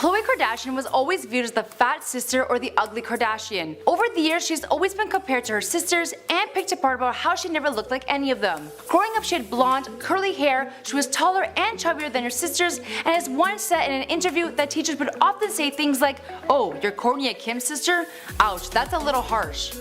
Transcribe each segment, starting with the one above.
Khloe Kardashian was always viewed as the fat sister or the ugly Kardashian. Over the years, she's always been compared to her sisters and picked apart about how she never looked like any of them. Growing up, she had blonde, curly hair, she was taller and chubbier than her sisters, and has once said in an interview that teachers would often say things like, "Oh, you're Kourtney and Kim's sister? Ouch, that's a little harsh."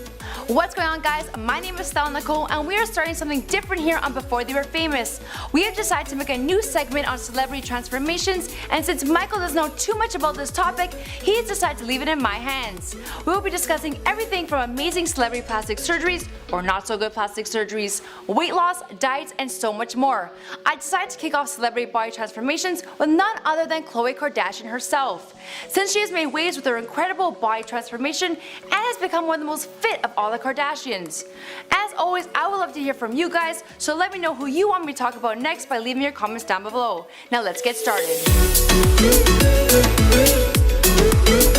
What's going on, guys? My name is Stella Nicole and we are starting something different here on Before They Were Famous. We have decided to make a new segment on celebrity transformations, and since Michael doesn't know too much about this topic, he's decided to leave it in my hands. We will be discussing everything from amazing celebrity plastic surgeries or not so good plastic surgeries, weight loss, diets, and so much more. I decided to kick off celebrity body transformations with none other than Khloe Kardashian herself. Since she has made waves with her incredible body transformation and has become one of the most fit of all the Kardashians. As always, I would love to hear from you guys, so let me know who you want me to talk about next by leaving your comments down below. Now let's get started.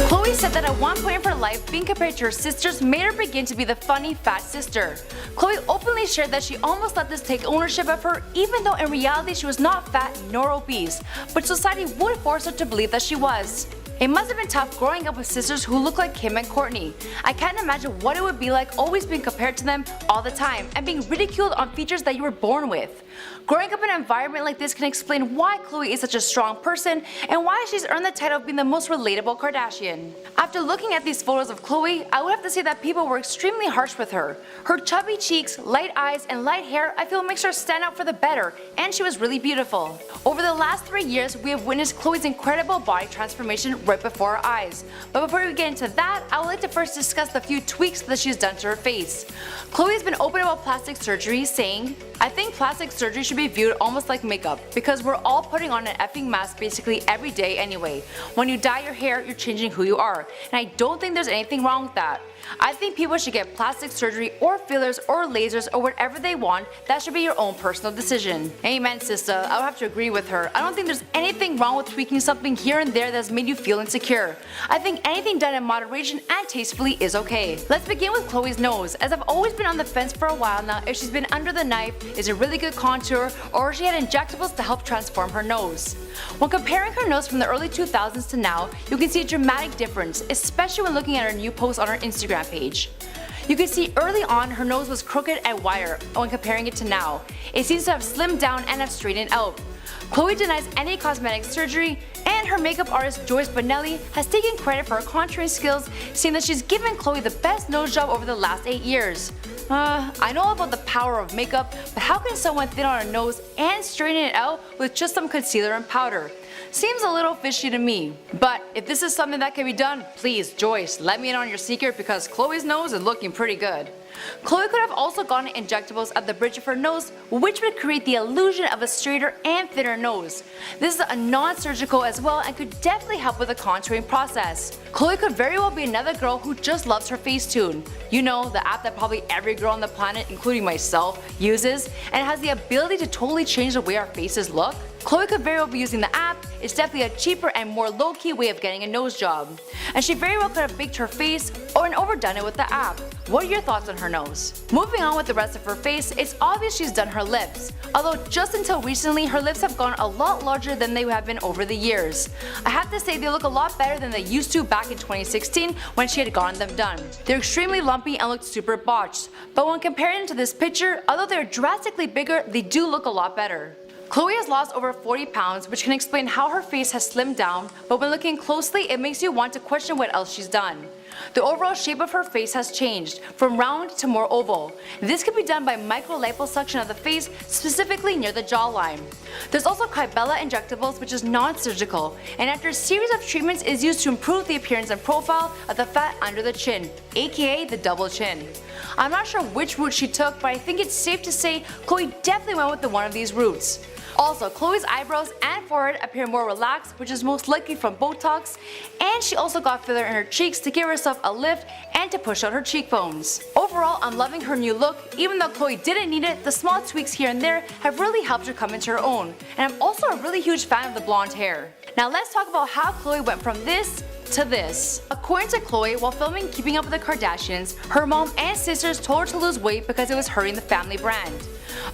Khloe said that at one point of her life, being compared to her sisters made her begin to be the funny fat sister. Khloe openly shared that she almost let this take ownership of her, even though in reality she was not fat nor obese, but society would force her to believe that she was. It must have been tough growing up with sisters who look like Kim and Kourtney. I can't imagine what it would be like always being compared to them all the time and being ridiculed on features that you were born with. Growing up in an environment like this can explain why Khloe is such a strong person and why she's earned the title of being the most relatable Kardashian. After looking at these photos of Khloe, I would have to say that people were extremely harsh with her. Her chubby cheeks, light eyes, and light hair I feel makes her stand out for the better, and she was really beautiful. Over the last 3 years, we have witnessed Khloe's incredible body transformation right before our eyes. But before we get into that, I would like to first discuss the few tweaks that she's done to her face. Khloe has been open about plastic surgery, saying, "I think plastic surgery should be viewed almost like makeup, because we're all putting on an effing mask basically every day anyway. When you dye your hair, you're changing who you are, and I don't think there's anything wrong with that. I think people should get plastic surgery or fillers or lasers or whatever they want. That should be your own personal decision." Amen, sister. I would have to agree with her. I don't think there's anything wrong with tweaking something here and there that's made you feel insecure. I think anything done in moderation and tastefully is okay. Let's begin with Khloe's nose, as I've always been on the fence for a while now if she's been under the knife, is a really good contour, or if she had injectables to help transform her nose. When comparing her nose from the early 2000s to now, you can see a dramatic difference, especially when looking at her new post on her Instagram page. You can see early on her nose was crooked and wider when comparing it to now. It seems to have slimmed down and have straightened out. Khloe denies any cosmetic surgery, and her makeup artist Joyce Bonelli has taken credit for her contouring skills, saying that she's given Khloe the best nose job over the last 8 years. I know about the power of makeup, but how can someone thin on a nose and straighten it out with just some concealer and powder? Seems a little fishy to me. But if this is something that can be done, please, Joyce, let me in on your secret, because Khloe's nose is looking pretty good. Khloe could have also gotten injectables at the bridge of her nose, which would create the illusion of a straighter and thinner nose. This is a non-surgical as well and could definitely help with the contouring process. Khloe could very well be another girl who just loves her Facetune. You know, the app that probably every girl on the planet, including myself, uses, and has the ability to totally change the way our faces look. Khloe could very well be using the app. It's definitely a cheaper and more low-key way of getting a nose job. And she very well could have baked her face or overdone it with the app. What are your thoughts on her nose? Moving on with the rest of her face, it's obvious she's done her lips. Although just until recently, her lips have gone a lot larger than they have been over the years. I have to say they look a lot better than they used to back in 2016 when she had gotten them done. They're extremely lumpy and look super botched, but when comparing to this picture, although they're drastically bigger, they do look a lot better. Khloe has lost over 40 pounds, which can explain how her face has slimmed down, but when looking closely, it makes you want to question what else she's done. The overall shape of her face has changed, from round to more oval. This can be done by micro-liposuction of the face, specifically near the jawline. There's also Kybella injectables, which is non-surgical, and after a series of treatments is used to improve the appearance and profile of the fat under the chin, aka the double chin. I'm not sure which route she took, but I think it's safe to say Khloe definitely went with one of these routes. Also, Khloe's eyebrows and forehead appear more relaxed, which is most likely from Botox, and she also got filler in her cheeks to give herself a lift and to push out her cheekbones. Overall, I'm loving her new look. Even though Khloe didn't need it, the small tweaks here and there have really helped her come into her own, and I'm also a really huge fan of the blonde hair. Now let's talk about how Khloe went from this to this. According to Khloe, while filming Keeping Up with the Kardashians, her mom and sisters told her to lose weight because it was hurting the family brand.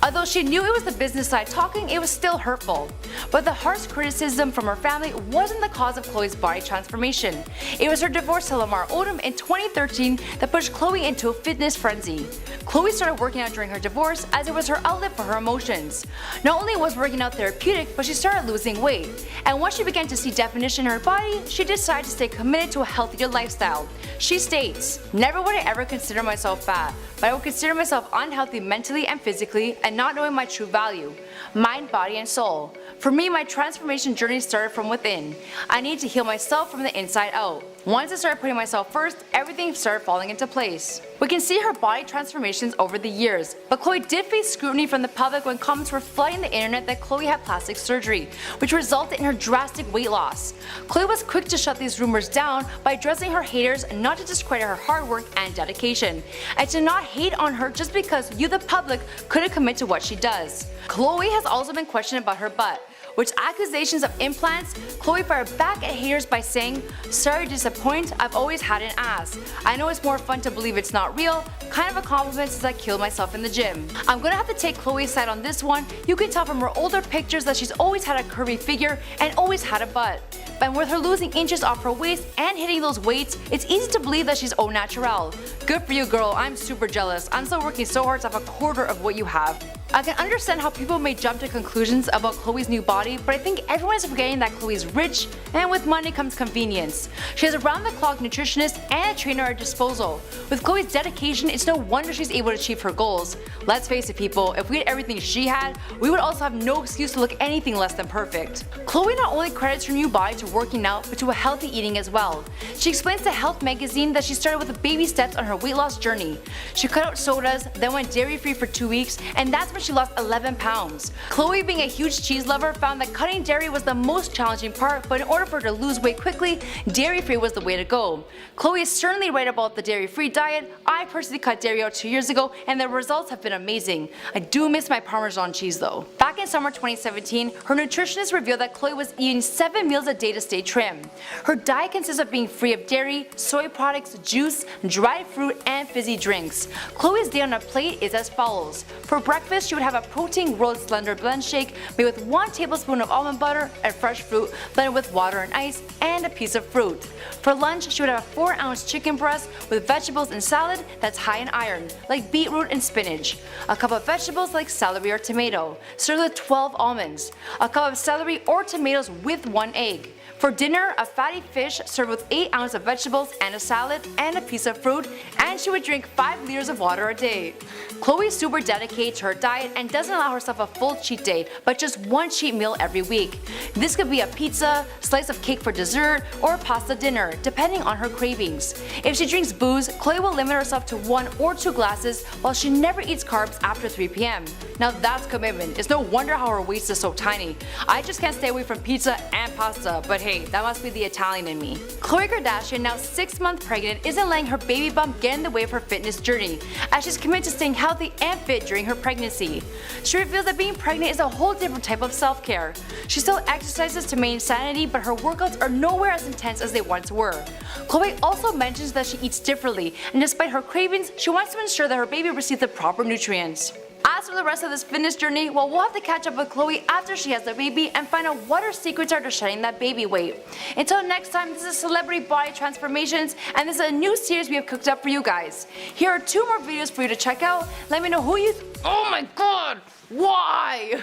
Although she knew it was the business side talking, it was still hurtful. But the harsh criticism from her family wasn't the cause of Khloe's body transformation. It was her divorce to Lamar Odom in 2013 that pushed Khloe into a fitness frenzy. Khloe started working out during her divorce as it was her outlet for her emotions. Not only was working out therapeutic, but she started losing weight. And once she began to see definition in her body, she decided to stay committed to a healthier lifestyle. She states, "Never would I ever consider myself fat, but I would consider myself unhealthy mentally and physically and not knowing my true value, mind, body, and soul. For me, my transformation journey started from within. I need to heal myself from the inside out. Once I started putting myself first, everything started falling into place." We can see her body transformations over the years, but Khloe did face scrutiny from the public when comments were flooding the internet that Khloe had plastic surgery, which resulted in her drastic weight loss. Khloe was quick to shut these rumors down by addressing her haters and not to discredit her hard work and dedication, and to not hate on her just because you the public couldn't commit to what she does. Khloe has also been questioned about her butt, which accusations of implants, Khloe fired back at haters by saying, "Sorry to disappoint, I've always had an ass. I know it's more fun to believe it's not real, kind of a compliment since I killed myself in the gym." I'm gonna have to take Khloe's side on this one. You can tell from her older pictures that she's always had a curvy figure and always had a butt. And with her losing inches off her waist and hitting those weights, it's easy to believe that she's au naturel. Good for you, girl. I'm super jealous. I'm still working so hard to have a quarter of what you have. I can understand how people may jump to conclusions about Khloe's new body, but I think everyone is forgetting that Khloe's rich, and with money comes convenience. She has a round-the-clock nutritionist and a trainer at her disposal. With Khloe's dedication, it's no wonder she's able to achieve her goals. Let's face it, people, if we had everything she had, we would also have no excuse to look anything less than perfect. Khloe not only credits her new body to working out, but to a healthy eating as well. She explains to Health magazine that she started with the baby steps on her weight loss journey. She cut out sodas, then went dairy-free for 2 weeks, and that's when she lost 11 pounds. Khloe, being a huge cheese lover, found that cutting dairy was the most challenging part, but in order for her to lose weight quickly, dairy-free was the way to go. Khloe is certainly right about the dairy-free diet. I personally cut dairy out 2 years ago, and the results have been amazing. I do miss my Parmesan cheese though. Back in summer 2017, her nutritionist revealed that Khloe was eating 7 meals a day to stay trim. Her diet consists of being free of dairy, soy products, juice, dried fruit, and fizzy drinks. Khloe's day on a plate is as follows. For breakfast, she would have a protein rolled slender blend shake made with 1 tablespoon of almond butter and fresh fruit blended with water and ice, and a piece of fruit. For lunch, she would have a 4-ounce chicken breast with vegetables and salad that's high in iron, like beetroot and spinach. A cup of vegetables like celery or tomato, served with 12 almonds. A cup of celery or tomatoes with 1 egg. For dinner, a fatty fish served with 8 ounces of vegetables and a salad and a piece of fruit, and she would drink 5 liters of water a day. Khloe is super dedicated to her diet and doesn't allow herself a full cheat day, but just 1 cheat meal every week. This could be a pizza, slice of cake for dessert, or pasta dinner, depending on her cravings. If she drinks booze, Khloe will limit herself to 1 or 2 glasses, while she never eats carbs after 3 p.m. Now that's commitment. It's no wonder how her waist is so tiny. I just can't stay away from pizza and pasta, but hey, that must be the Italian in me. Khloe Kardashian, now 6 months pregnant, isn't letting her baby bump get in the way of her fitness journey, as she's committed to staying healthy and fit during her pregnancy. She reveals that being pregnant is a whole different type of self-care. She still exercises to maintain sanity, but her workouts are nowhere as intense as they once were. Khloe also mentions that she eats differently, and despite her cravings, she wants to ensure that her baby receives the proper nutrients. As for the rest of this fitness journey, well, we'll have to catch up with Khloe after she has the baby and find out what her secrets are to shedding that baby weight. Until next time, this is Celebrity Body Transformations, and this is a new series we have cooked up for you guys. Here are 2 more videos for you to check out. Let me know who you oh my god! Why?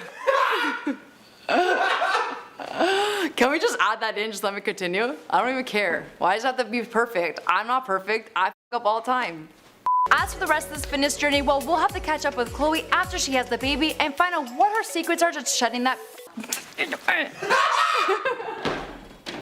Can we just add that in? Just let me continue? I don't even care. Why does it have to be perfect? I'm not perfect. I f up all the time. As for the rest of this fitness journey, well, we'll have to catch up with Khloe after she has the baby and find out what her secrets are to shedding that